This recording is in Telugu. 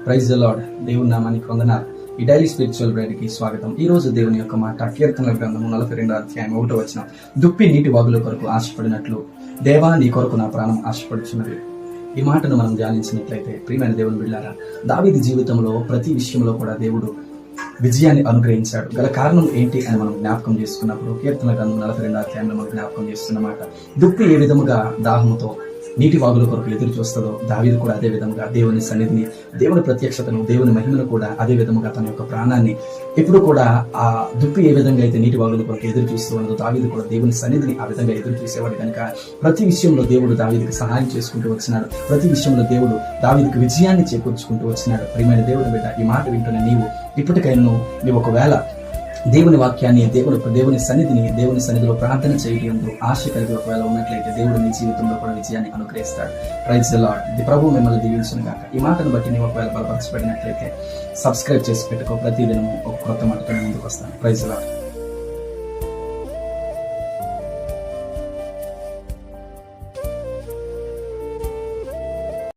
Praise the lord. దేవుని నామానికి వందనాలు. ఈ డైలీ స్పిరిచువల్ బ్రెడ్కి స్వాగతం. ఈ రోజు దేవుని యొక్క మాట కీర్తనల గ్రంథము 42వ అధ్యాయం 1వ వచనం. దుప్పి నీటి వాగుల కొరకు ఆశపడినట్లు దేవా నీ కొరకు నా ప్రాణం ఆశపడుచున్నది. ఈ మాటను మనం ధ్యానించినట్లయితే ప్రియమైన దేవుని బిడ్డారా, దావీదు జీవితంలో ప్రతి విషయంలో కూడా దేవుడు విజయాన్ని అనుగ్రహించాడు. గల కారణం ఏంటి అని మనం జ్ఞాపకం చేసుకున్నప్పుడు కీర్తన గ్రంథం 42వ అధ్యాయంలో మనం జ్ఞాపకం చేస్తున్నమాట. దుప్పి ఏ విధముగా దాహముతో నీటి వాగుల కొరకు ఎదురు చూస్తుందో దావీదు కూడా అదే విధంగా దేవుని సన్నిధిని, దేవుని ప్రత్యక్షతను, దేవుని మహిమను కూడా అదే విధముగా తన యొక్క ప్రాణాన్ని ఎప్పుడు కూడా ఆ దుప్పి ఏ విధంగా అయితే నీటి వాగుల కొరకు ఎదురు చూస్తూ ఉన్నదో దావీదు కూడా దేవుని సన్నిధిని ఆ విధంగా ఎదురు చూసేవాడు కనుక ప్రతి విషయంలో దేవుడు దావీదుకి సహాయం చేసుకుంటూ వచ్చినాడు. ప్రతి విషయంలో దేవుడు దావీదుకి విజయాన్ని చేకూర్చుకుంటూ వచ్చినాడు. ప్రియమైన దేవుని బిడ్డ, ఈ మాట వింటున్న నీవు ఇప్పటికైనా నీవు ఒకవేళ దేవుని వాక్యాన్ని, దేవుని సన్నిధిలో ప్రార్థన చేయడం ఆశ కలిగి ఒకవేళ ఉన్నట్లయితే దేవుడు నీ జీవితంలో కూడా విజయాన్ని అనుగ్రహిస్తాడు. Praise the lord. ప్రభు మిమ్మల్ని దీవించును గాక. ఈ మాటను బట్టి నీవు ఒకవేళ బలపరచబడినట్లయితే సబ్స్క్రైబ్ చేసి పెట్టుకో. ప్రతిదినము ఒక కొత్త మాటతో ముందుకు వస్తాను. Praise the lord.